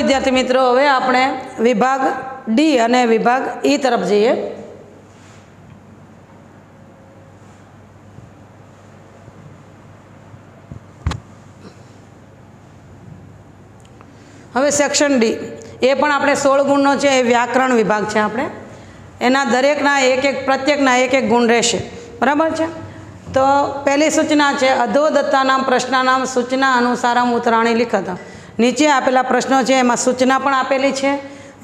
विद्यार्थी मित्रों, हवे आपणे विभाग डी अने विभाग ई तरफ जईए। हवे सेक्शन डी ए पण आपणे 16 गुणनो छे। ए व्याकरण विभाग छे। आपणे एना दरेकना एक एक प्रत्येकना एक एक गुण रहेशे, बराबर छे। तो पहली सूचना है अधोदत्तानां प्रश्नानां सूचना अनुसारम उत्तराणी लिखत। नीचे आपेला प्रश्नों है एमां सूचना पण आपेली है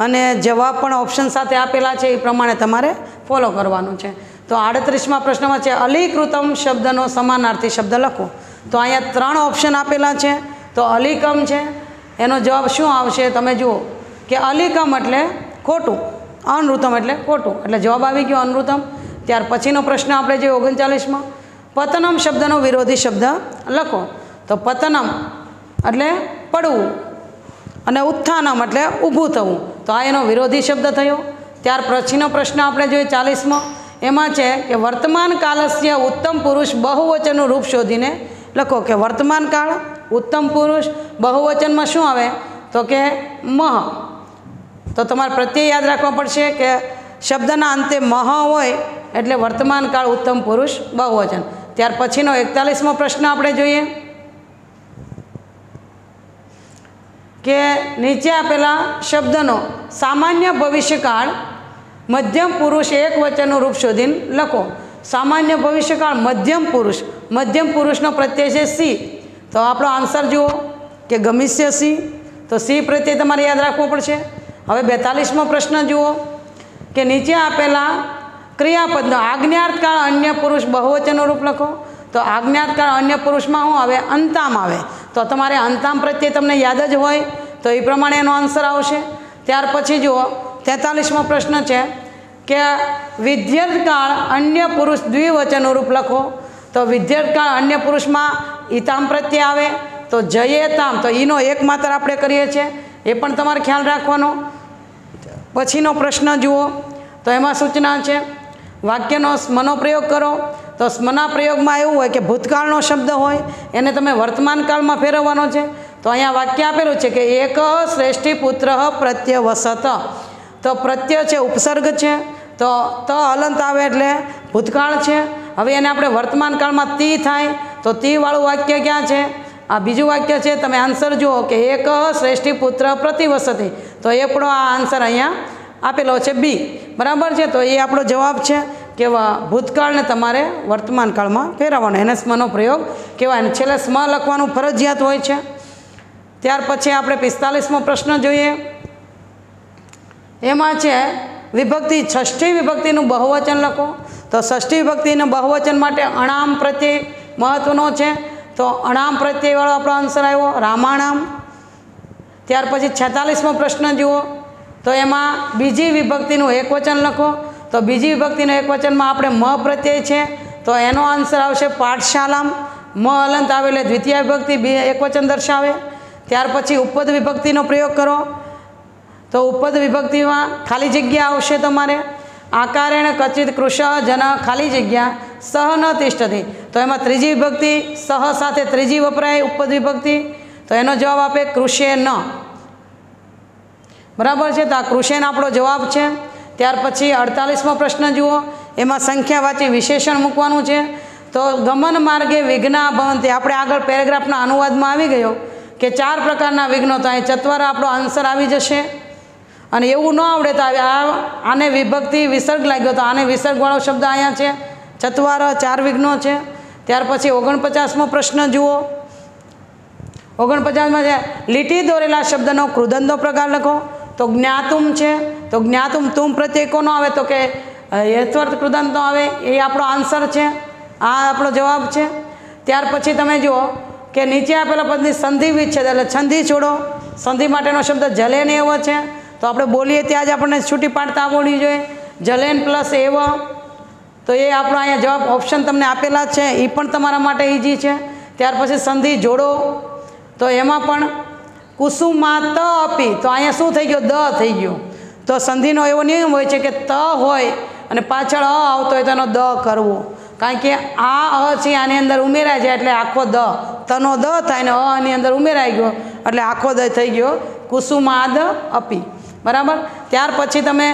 अने जवाब पण ऑप्शन साथे आपेला है। ए प्रमाणे तमारे फॉलो करवानुं छे। तो 38मां प्रश्न में अलीकृतम शब्दनो समानार्थी शब्द लखो। तो अहींया 3 ऑप्शन आपेला है। तो अलीकम है एनो जवाब शुं आवशे तमे जुओ कि अलीकम एटले खोटुं, अनृतम एटले खोटुं, एटले जवाब आवी गयो अनृतम। त्यार पछीनो प्रश्न आपणे जे 39मां पतनम शब्दनो विरोधी शब्द लखो। तो पतनम एटले पड़वुं अने उत्थानम एटले ऊभुं थवुं। तो आ एनो विरोधी शब्द थयो। त्यार पछीनो प्रश्न आपणे जोईए 40मो एमां छे कि वर्तमान कालस्य उत्तम पुरुष बहुवचननुं रूप शोधीने लखो। कि वर्तमान काल उत्तम पुरुष बहुवचन में शुं आवे तो कि मह। तो तमारे प्रत्यय याद राखवा पड़शे कि शब्दना अंते मह होय एटले वर्तमान काल उत्तम पुरुष बहुवचन। त्यार पछीनो 41मो प्रश्न आपणे जोईए कि नीचे आपेला शब्दनो सामान्य भविष्यकाल मध्यम पुरुष एक वचननुं रूप शोधीने लखो। सामान्य भविष्यकाल मध्यम पुरुषनो प्रत्यय छे सी। तो आपणो आंसर जुओ कि गमिष्य सी। तो सी प्रत्यय तमारे याद राखवो पड़शे। हवे 42मो प्रश्न जुओ कि नीचे आपेला क्रियापदनो आज्ञार्थकाल अन्य पुरुष बहुवचननुं रूप लखो। तो आज्ञार्थकाल अन्य पुरुष में शुं आवे अंताम आवे। तो तमारे अंताम प्रत्यय तमने याद ज होय तो ए प्रमाणे एनो आंसर आवशे। त्यार पछी जुओ 43मो प्रश्न है कि विद्यर्थकाल अन्य पुरुष द्विवचननुं रूप लखो। तो विद्यर्थकाल अन्य पुरुष में ईताम प्रत्यय आवे। तो जयेताम तो ईनो एक मात्र आपणे करीए छे, ए पण तमारे ख्याल राखवानो। पछीनो प्रश्न जुओ तो एमां सूचना है वाक्यनो स्मनो प्रयोग करो। तो स्मना प्रयोग में एवुं होय कि भूतकाळनो शब्द होय एने तमे वर्तमान काल में फेरववानो छे। तो अहींया वाक्य आपेलुं छे कि एक श्रेष्ठी पुत्र प्रत्यवसत। तो प्रत्यय है उपसर्ग है। तो त हलंत आवे एटले भूतकाळ है। हवे एने आपणे वर्तमान काल में ती थाय। तो ती वाळुं वाक्य क्या है? आ बीजू वाक्य है। तमे आंसर जुओ कि एक श्रेष्ठी पुत्र प्रतिवसति। तो ए पण आ आंसर अहींया आपेलो है बी, बराबर है। तो ये आपणो जवाब है कि भूतकाळ ने तमारे वर्तमान काल में फेरववानो, एने स्मनो प्रयोग कहेवाय। छेल्ले स्म लखवानुं फरजियात होय छे। त्यार पछी आपणे 45मो प्रश्न जोईए। एमां छे विभक्ति षष्ठी विभक्तिनुं बहुवचन लखो। तो षष्ठी विभक्तिनुं बहुवचन माटे अणाम प्रत्यय महत्वनो है। तो अणाम प्रत्यय वाळो आपणो आंसर आव्यो रामाणाम। त्यार पछी 46मो प्रश्न जुओ तो एमां बीजी विभक्तिनुं एकवचन लखो। तो बीजी विभक्तिनुं एकवचन में आपणे म प्रत्यय है। तो एनो आंसर आवशे पाठशालाम। म हलंत आवे एटले द्वितीय विभक्ति एकवचन दर्शावे। त्यार पछी उपपद विभक्तिनो प्रयोग करो। तो उपपद विभक्ति में खाली जग्या आवशे तमारे आकारेण कचित कृश जन खाली जग्या सह न तिष्ठति। तो एमां त्रीजी विभक्ति सह साथे त्रीजी वपराय उपपद विभक्ति। तो एनो जवाब आपे कृषे न, बराबर है। तो आ कृषेन आपणो जवाब है। त्यार पछी 48मो प्रश्न जुओ एमां संख्यावाची विशेषण मूकवानुं छे। तो गमन मार्गे विघ्ना भवन्ति आपणे आगळ पेरेग्राफना अनुवादमां आवी गयो कि 4 प्रकारना विघ्नो। तो अहीं चत्वार आपणो आंसर आवी जशे। अने एवुं न आवडे तो आने विभक्ति विसर्ग लाग्यो तो आने विसर्गवाळो शब्द अहींया छे चत्वार 4 विघ्नो छे। त्यार पछी 49मो प्रश्न जुओ। 49 में લીટી દોરેલા શબ્દનો કૃદંતનો પ્રકાર લખો। तो ज्ञातुम है। तो ज्ञातुम तुम प्रत्यय कोनो आवे तो कि यथवर्थ कृदंतनो आवे। ये आपणो आंसर है, आ आपणो जवाब है। त्यार पछी तमे जुओ कि नीचे आपेला पदनी संधि विच्छेद एटले छंदी छोड़ो। संधि माटेनो शब्द जलेन एव है। तो आपणे बोलीए त्यां ज आपणे छूटी पाडता आवडवी जोईए जलेन प्लस एव। तो ये आपणो अहींया जवाब ऑप्शन तमने आपेला है। ए पण तमारा माटे इजी है। त्यार पछी संधि जोड़ो। तो एमां पण कुसुमात अपी। तो अहींया शुं थई गयो द थई गयो। तो संधिनो एवो नियम होय छे कि त होय अने पाछळ अ आवतो होय तो एनो द करवो। कारण कि आ अ छे आनी अंदर उमेराय जाय एटले आखो द तनो द थाय ने अ आनी अंदर उमेराई गयो एटले आखो द थई गयो કુસુમાદ અપી, બરાબર। ત્યાર પછી તમે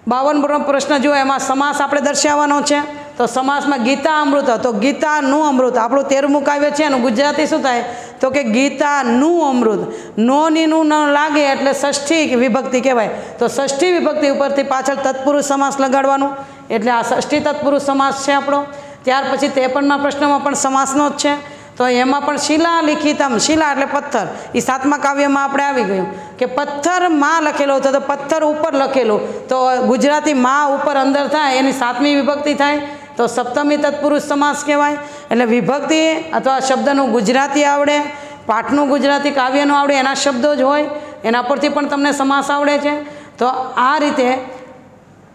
52 પ્રશ્ન જુઓ, એમાં સમાસ આપણે દર્શાવવાનો છે। તો સમાસમાં ગીતા અમૃત, તો ગીતાનું અમૃત આપણું 13મું કાવ્ય છે, એનું ગુજરાતી શું થાય તો કે ગીતાનું અમૃત। નોની નું ન લાગે એટલે ષષ્ઠી વિભક્તિ કહેવાય। તો ષષ્ઠી વિભક્તિ ઉપરથી પાછળ તત્પુરુષ સમાસ લગાડવાનું, એટલે આ ષષ્ઠી તત્પુરુષ સમાસ છે આપણો। ત્યાર પછી 53મા પ્રશ્નમાં પણ સમાસનો જ છે। તો એમાં પણ શિલા લિખિતમ, શિલા એટલે પથ્થર, એ 7મા કાવ્યમાં આપણે આવી ગયું કે પથ્થર માં લખેલો હતો, તો પથ્થર ઉપર લખેલું, તો ગુજરાતી માં ઉપર અંદર થાય એની 7મી વિભક્તિ થાય, તો સપ્તમી તત્પુરુષ સમાસ કહેવાય। એટલે વિભક્તિ અથવા શબ્દનું ગુજરાતી આવડે, પાઠનું ગુજરાતી કાવ્યનું આવડે, એના શબ્દો જ હોય, એના પરથી પણ તમને સમાસ આવડે છે। તો આ રીતે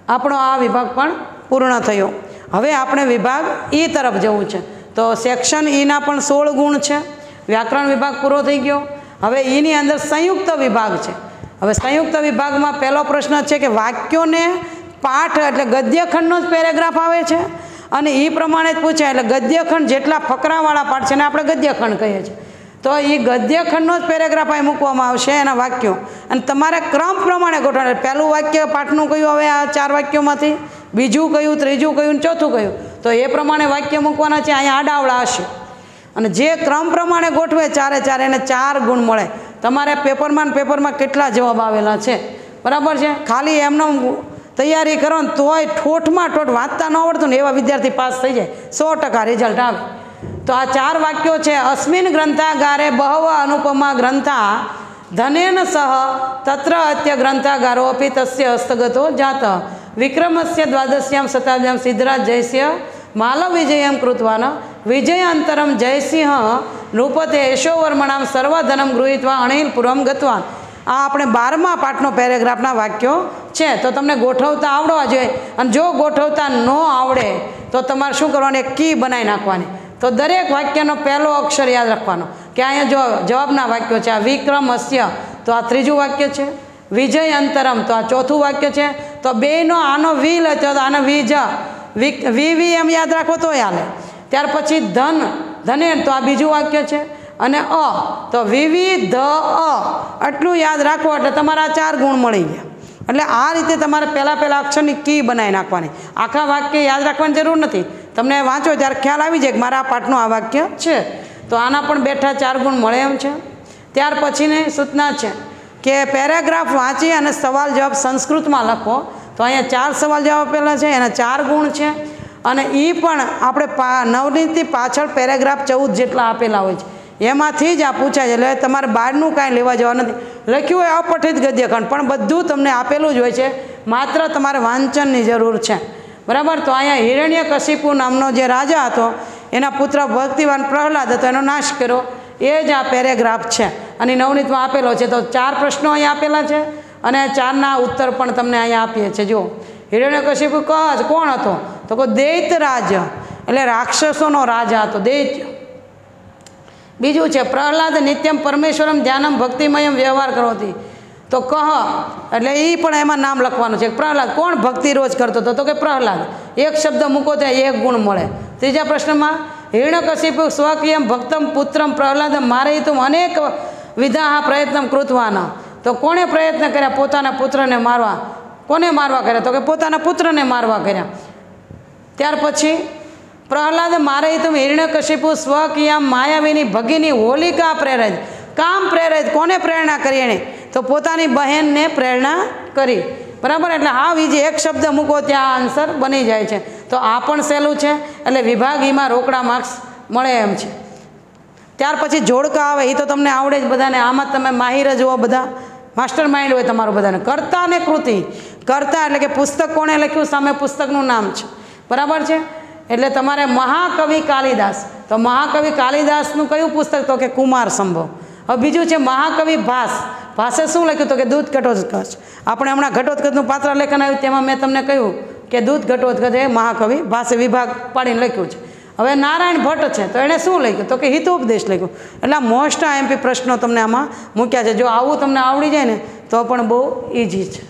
આપણો આ વિભાગ પણ પૂર્ણ થયો। હવે આપણે વિભાગ ઈ તરફ જવું છે। તો સેક્શન ઈના પણ 16 ગુણ છે। વ્યાકરણ વિભાગ પૂરો થઈ ગયો। હવે ઈની અંદર સંયુક્ત વિભાગ છે। હવે સંયુક્ત વિભાગમાં પહેલો પ્રશ્ન છે કે વાક્યોને પાઠ એટલે ગદ્યખંડનો જ પેરેગ્રાફ આવે છે, અને એ પ્રમાણે જ પૂછાય। એટલે ગદ્યખંડ જેટલા ફકરાવાળા પાઠ છે ને આપણે ગદ્યખંડ કહીએ છીએ, તો એ ગદ્યખંડનો જ પેરેગ્રાફ અહીં મૂકવામાં આવશે, એના વાક્યો, અને તમારે ક્રમ પ્રમાણે ગોઠવણ। પહેલું વાક્ય પાઠનું કયું હવે આ 4 વાક્યોમાંથી, બીજું કયું, ત્રીજું કયું, ચોથું કયું, તો એ પ્રમાણે વાક્ય મૂકવાના છે। અહીંયા આડાવડા હશે, અને જે ક્રમ પ્રમાણે ગોઠવે 4 એને 4 ગુણ મળે। તમારે પેપરમાં કેટલા જવાબ આવેલા છે, બરાબર છે। ખાલી એમનો તૈયારી કરો ને તોય ઠોઠમાં ઠોઠ વાંચતા ન આવડતું ને એવા વિદ્યાર્થી પાસ થઈ જાય, 100% રિઝલ્ટ આવે। તો આ 4 વાક્યો છે। અસ્મિન ગ્રંથાગારે બહવ અનુપમા ગ્રંથા ધનેન સહ તત્ર અત્ય ગ્રંથાગારો અપી તસ્ય હસ્તગતો જાત વિક્રમસ્ય દ્વાદશ્યામ શતાબ્દ્યામ સિદ્ધરાજ જયસ્ય માલવ વિજયમ કૃતવાન વિજયાંતરમ જયસિંહ નૃપતે યશોવર્મણામ સર્વધનમ ગૃહીત્વા અણિલપુરમ ગતવાન। આ આપણે 12મા પાઠનો પેરેગ્રાફના વાક્યો છે। તો તમને ગોઠવતા આવડવા જોઈએ, અને જો ગોઠવતા ન આવડે તો તમારે શું કરવાનું, એક કી બનાવી નાખવાની। તો દરેક વાક્યનો પહેલો અક્ષર યાદ રાખવાનો કે અહીંયા જો જવાબના વાક્યો છે, આ વિક્રમસ્ય તો આ 3જું વાક્ય છે, વિજય અંતરમ તો આ 4થું વાક્ય છે। તો બેનો આનો વી લે તો આનો વીજ વી એમ યાદ રાખો તો હાલે। ત્યાર પછી ધને તો આ બીજું વાક્ય છે, અને અ તો વિવિ ધ અ આટલું યાદ રાખો એટલે તમારા 4 ગુણ મળી ગયા। એટલે આ રીતે તમારે પહેલાં અક્ષરની કી બનાવી નાખવાની। આખા વાક્ય યાદ રાખવાની જરૂર નથી, તમને વાંચો ત્યારે ખ્યાલ આવી જાય કે મારા આ પાઠનું આ વાક્ય છે, તો આના પણ બેઠા 4 ગુણ મળે એમ છે। ત્યાર પછીની સૂચના છે કે પેરેગ્રાફ વાંચી અને સવાલ જવાબ સંસ્કૃતમાં લખો। તો અહીંયા 4 સવાલ જવાબ આપેલા છે, એના 4 ગુણ છે, અને એ પણ આપણે નવનીતથી પાછળ પેરેગ્રાફ 14 જેટલા આપેલા હોય છે, એમાંથી જ આ પૂછાય છે। એટલે તમારે બહારનું કાંઈ લેવા જવા નથી। લખ્યું હોય અપઠિત ગદ્યખંડ પણ બધું તમને આપેલું જ હોય છે, માત્ર તમારે વાંચનની જરૂર છે, બરાબર। તો અહીંયા હિરણ્યકશિપુ નામનો જે રાજા હતો, એના પુત્ર ભક્તિવાન પ્રહલાદ હતો, એનો નાશ કર્યો, એ જ આ પેરેગ્રાફ છે, અને નવનીતમાં આપેલો છે। તો 4 પ્રશ્નો અહીંયા આપેલા છે, અને 4ના ઉત્તર પણ તમને અહીંયા આપીએ છીએ। જુઓ, હિરણ્યકશિપુ કોણ હતો તો કે દૈત્યરાજ, એટલે રાક્ષસોનો રાજા હતો, દૈત્ય। બીજું છે પ્રહલાદ નિત્યમ પરમેશ્વરમ ધ્યાનમ ભક્તિમયમ વ્યવહાર કરોતી, તો કહ એટલે એ પણ એમાં નામ લખવાનું છે। પ્રહલાદ કોણ ભક્તિ રોજ કરતો હતો તો કે પ્રહલાદ, એક શબ્દ મૂકો ત્યાં 1 ગુણ મળે। ત્રીજા પ્રશ્નમાં હિરણ્યકશિપુ સ્વકીયમ ભક્તમ પુત્રમ પ્રહલાદમ મારયિતુમ અનેક વિધાહ પ્રયત્ન કૃતવાના, તો કોણે પ્રયત્ન કર્યા પોતાના પુત્રને મારવા, કોને મારવા કર્યા તો કે પોતાના પુત્રને મારવા કર્યા। ત્યાર પછી પ્રહલાદ મારયિતુમ હિરણ્યકશિપુ સ્વકીયમ માયાવીની ભગીની હોલિકા પ્રેરિત, કામ પ્રેરિત, કોને પ્રેરણા કરી એણે તો પોતાની બહેનને પ્રેરણા કરી, બરાબર। એટલે હા બીજી 1 શબ્દ મૂકો ત્યાં આન્સર બની જાય છે। તો આ પણ સહેલું છે, એટલે વિભાગ ઈમાં રોકડા માર્ક્સ મળે એમ છે। ત્યાર પછી જોડકા આવે, એ તો તમને આવડે જ બધાને, આમાં તમે માહિર જ હો, બધા માસ્ટર માઇન્ડ હોય તમારું બધાને। કર્તા અને કૃતિ, કર્તા એટલે કે પુસ્તક કોણે લખ્યું, સામે પુસ્તકનું નામ છે, બરાબર છે। એટલે તમારે મહાકવિ કાલિદાસ, તો મહાકવિ કાલિદાસનું કયું પુસ્તક તો કે કુમાર સંભવ। હવે બીજું છે મહાકવિ ભાસ, ભાસે શું લખ્યું તો કે દૂધ ઘટોત્કચ। આપણે હમણાં ઘટોત્કચનું પાત્ર લેખન આવ્યું, તેમાં મેં તમને કહ્યું કે દૂધ ઘટોત્કચ એ મહાકવિ ભાસે વિભાગ પાડીને લખ્યું છે। હવે નારાયણ ભટ્ટ છે, તો એણે શું લખ્યું તો કે હિતોપદેશ લખ્યું। એટલે મોસ્ટ આઈએમપી પ્રશ્નો તમને આમાં મૂક્યા છે। જો આવું તમને આવડી જાય ને તો પણ બહુ ઇઝી છે।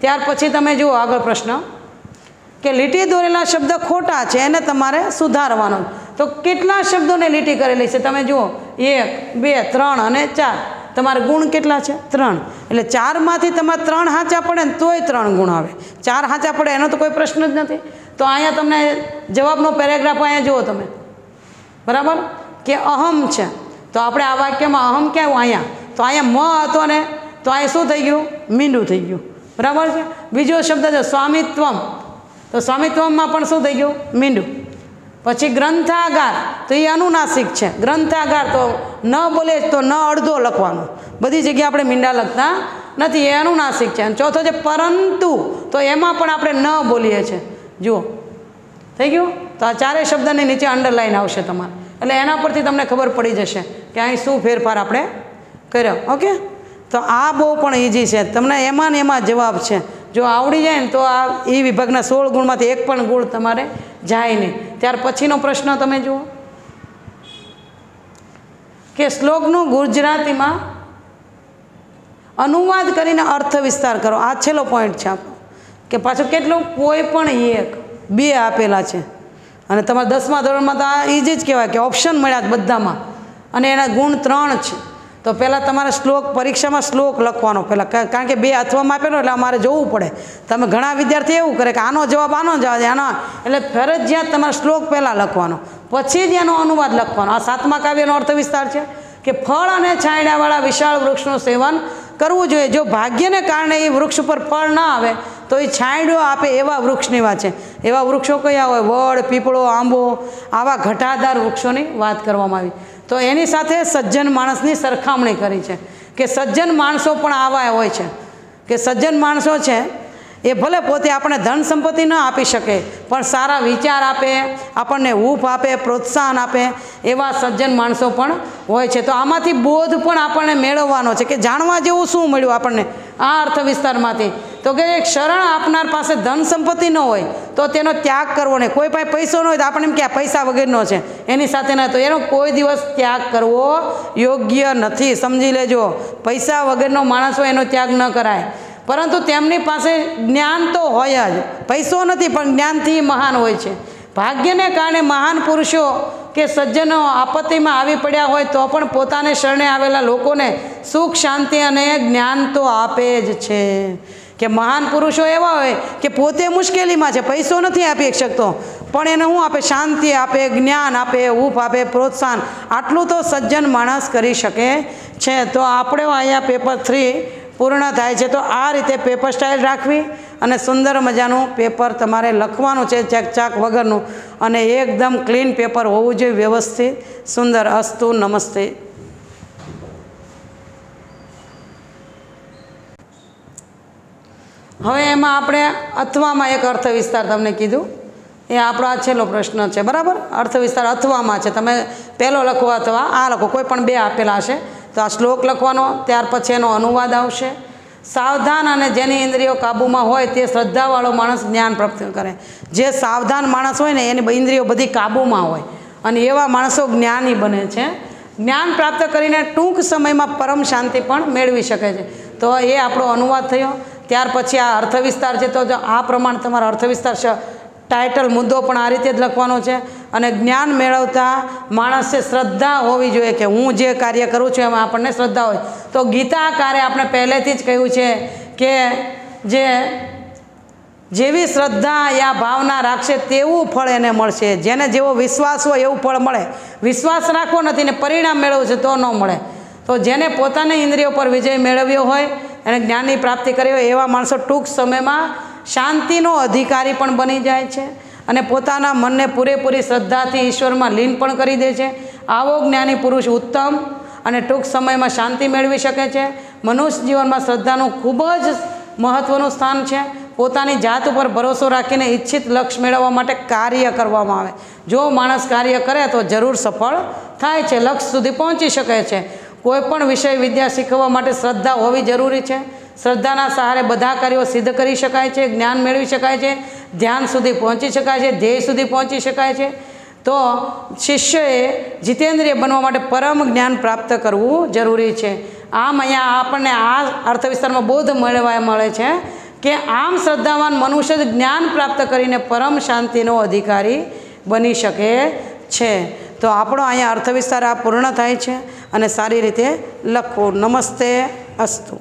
ત્યાર પછી તમે જુઓ આગળ પ્રશ્ન કે લીટી દોરેલા શબ્દ ખોટા છે, એને તમારે સુધારવાનો। તો કેટલા શબ્દોને લીટી કરેલી છે તમે જુઓ, 1, 2, 3 અને 4, તમારે ગુણ કેટલા છે? 3. એટલે 4માંથી તમારે 3 સાચા પડે ને તોય 3 ગુણ આવે. 4 સાચા પડે એનો તો કોઈ પ્રશ્ન જ નથી. તો અહીંયા તમને જવાબનો પેરેગ્રાફ અહીંયા જુઓ તમે, બરાબર, કે અહમ છે. તો આપણે આ વાક્યમાં અહમ ક્યાં આવ્યું? અહીંયા. તો અહીંયા મ હતો ને, તો અહીંયા શું થઈ ગયું? મીંડું થઈ ગયું, બરાબર છે. બીજો શબ્દ છે સ્વામિત્વમ, તો સ્વામિત્વમમાં પણ શું થઈ ગયું? મીંડું. પછી ગ્રંથાગાર, તો એ અનુનાસિક છે. ગ્રંથાગાર તો ન બોલે તો ન અડધો લખવાનો, બધી જગ્યાએ આપણે મીંડા લખતા નથી, એ અનુનાસિક છે. અને ચોથો છે પરંતુ, તો એમાં પણ આપણે ન બોલીએ છીએ. જુઓ થઈ ગયું. તો આ 4 શબ્દની નીચે અંડરલાઈન આવશે તમારે, એટલે એના પરથી તમને ખબર પડી જશે કે અહીં શું ફેરફાર આપણે કર્યો. ઓકે, તો આ બહુ પણ ઇઝી છે, તમને એમાં ને એમાં જવાબ છે. જો આવડી જાય ને તો આ એ વિભાગના 16 ગુણમાંથી એક પણ ગુણ તમારે જાય નહીં. ત્યાર પછીનો પ્રશ્ન તમે જુઓ કે શ્લોકનું ગુજરાતીમાં અનુવાદ કરીને અર્થ વિસ્તાર કરો. આ છેલ્લો પોઈન્ટ છે આપણો, કે પાછું કેટલું? કોઈ પણ 1, 2 આપેલા છે. અને તમારે 10મા ધોરણમાં તો આ ઇઝી જ કહેવાય કે ઓપ્શન મળ્યા બધામાં, અને એના ગુણ 3 છે. તો પહેલાં તમારે શ્લોક, પરીક્ષામાં શ્લોક લખવાનો પહેલાં, કારણ કે 2 અથવામાં આપેલો એટલે અમારે જોવું પડે. તમે ઘણા વિદ્યાર્થી એવું કરે કે આનો જવાબ આનો જવાબ આનો, એટલે ફરજિયાત તમારે શ્લોક પહેલાં લખવાનો, પછી જ એનો અનુવાદ લખવાનો. આ 7મા કાવ્યનો અર્થ વિસ્તાર છે કે ફળ અને છાંયડાવાળા વિશાળ વૃક્ષનું સેવન કરવું જોઈએ. જો ભાગ્યને કારણે એ વૃક્ષ ઉપર ફળ ના આવે તો એ છાંયડો આપે એવા વૃક્ષની વાત છે. એવા વૃક્ષો કયા હોય? વડ, પીપળો, આંબો, આવા ઘટાદાર વૃક્ષોની વાત કરવામાં આવી. તો એની સાથે સજ્જન માણસની સરખામણી કરી છે કે સજ્જન માણસો પણ આવા હોય છે, કે સજ્જન માણસો છે એ ભલે પોતે આપણને ધન સંપત્તિ ન આપી શકે પણ સારા વિચાર આપે, આપણને હૂફ આપે, પ્રોત્સાહન આપે, એવા સજ્જન માણસો પણ હોય છે. તો આમાંથી બોધ પણ આપણને મેળવવાનો છે કે જાણવા જેવું શું મળ્યું આપણને આ અર્થ વિસ્તારમાંથી? તો કે એક શરણ આપનાર પાસે ધન સંપત્તિ ન હોય તો તેનો ત્યાગ કરવો નહીં. કોઈ પાસે પૈસો ન હોય તો આપણે એમ કે આ પૈસા વગરનો છે, એની સાથે ના, તો એનો કોઈ દિવસ ત્યાગ કરવો યોગ્ય નથી. સમજી લેજો, પૈસા વગરનો માણસ હોય એનો ત્યાગ ન કરાય. પરંતુ તેમની પાસે જ્ઞાન તો હોય જ, પૈસો નથી પણ જ્ઞાનથી મહાન હોય છે. ભાગ્યને કારણે મહાન પુરુષો કે સજ્જનો આપત્તિમાં આવી પડ્યા હોય તો પણ પોતાને શરણે આવેલા લોકોને સુખ, શાંતિ અને જ્ઞાન તો આપે જ છે. કે મહાન પુરુષો એવા હોય કે પોતે મુશ્કેલીમાં છે, પૈસો નથી આપી શકતો પણ એને શું આપે? શાંતિ આપે, જ્ઞાન આપે, હૂફ આપે, પ્રોત્સાહન. આટલું તો સજ્જન માણસ કરી શકે છે. તો આપણે અહીંયા પેપર 3 પૂર્ણ થાય છે. તો આ રીતે પેપર સ્ટાઇલ રાખવી અને સુંદર મજાનું પેપર તમારે લખવાનું છે, ચેકચાક વગરનું, અને એકદમ ક્લીન પેપર હોવું જોઈએ, વ્યવસ્થિત, સુંદર. અસ્તુ, નમસ્તે. હવે એમાં આપણે અથવામાં એક અર્થ વિસ્તાર તમને કીધું, એ આપણો આ છેલ્લો પ્રશ્ન છે, બરાબર. અર્થ વિસ્તાર અથવામાં છે. તમે પહેલો લખો અથવા આ લખો, કોઈ પણ 2 આપેલા હશે. તો આ શ્લોક લખવાનો, ત્યાર પછી એનો અનુવાદ આવશે. સાવધાન અને જેની ઇન્દ્રિયો કાબૂમાં હોય તે શ્રદ્ધાવાળો માણસ જ્ઞાન પ્રાપ્ત કરે. જે સાવધાન માણસ હોય ને એની ઇન્દ્રિયો બધી કાબૂમાં હોય અને એવા માણસો જ્ઞાની બને છે. જ્ઞાન પ્રાપ્ત કરીને ટૂંક સમયમાં પરમ શાંતિ પણ મેળવી શકે છે. તો એ આપણો અનુવાદ થયો. ત્યાર પછી આ અર્થ વિસ્તાર છે. તો જો આ પ્રમાણે તમારો અર્થ વિસ્તાર છે, ટાઇટલ, મુદ્દો પણ આ રીતે જ લખવાનો છે. અને જ્ઞાન મેળવતા માણસે શ્રદ્ધા હોવી જોઈએ કે હું જે કાર્ય કરું છું એમાં આપણને શ્રદ્ધા હોય. તો ગીતાકારે આપણે પહેલેથી જ કહ્યું છે કે જેવી શ્રદ્ધા યા ભાવના રાખશે તેવું ફળ એને મળશે. જેને જેવો વિશ્વાસ હોય એવું ફળ મળે. વિશ્વાસ રાખવો નથી ને પરિણામ મેળવવું છે તો ન મળે. તો જેને પોતાની ઇન્દ્રિયો પર વિજય મેળવ્યો હોય અને જ્ઞાનની પ્રાપ્તિ કરી હોય એવા માણસો ટૂંક સમયમાં શાંતિનો અધિકારી પણ બની જાય છે અને પોતાના મનને પૂરેપૂરી શ્રદ્ધાથી ઈશ્વરમાં લીન પણ કરી દે છે. આવો જ્ઞાની પુરુષ ઉત્તમ અને ટૂંક સમયમાં શાંતિ મેળવી શકે છે. મનુષ્ય જીવનમાં શ્રદ્ધાનું ખૂબ જ મહત્ત્વનું સ્થાન છે. પોતાની જાત ઉપર ભરોસો રાખીને ઈચ્છિત લક્ષ્ય મેળવવા માટે કાર્ય કરવામાં આવે. જો માણસ કાર્ય કરે તો જરૂર સફળ થાય છે, લક્ષ્ય સુધી પહોંચી શકે છે. કોઈ પણ વિષય વિદ્યા શીખવવા માટે શ્રદ્ધા હોવી જરૂરી છે. શ્રદ્ધાના સહારે બધા કાર્યો સિદ્ધ કરી શકાય છે, જ્ઞાન મેળવી શકાય છે, ધ્યાન સુધી પહોંચી શકાય છે, ધ્યેય સુધી પહોંચી શકાય છે. તો શિષ્યએ જીતેન્દ્રિય બનવા માટે પરમ જ્ઞાન પ્રાપ્ત કરવું જરૂરી છે. આમ અહીંયા આપણને આ અર્થ વિસ્તારમાં બોધ મળે છે કે આમ શ્રદ્ધાવાન મનુષ્ય જ જ્ઞાન પ્રાપ્ત કરીને પરમ શાંતિનો અધિકારી બની શકે છે. તો આપણો અહીંયા અર્થ વિસ્તાર આ પૂર્ણ થાય છે અને સારી રીતે લખવું. નમસ્તે અસ્તુ.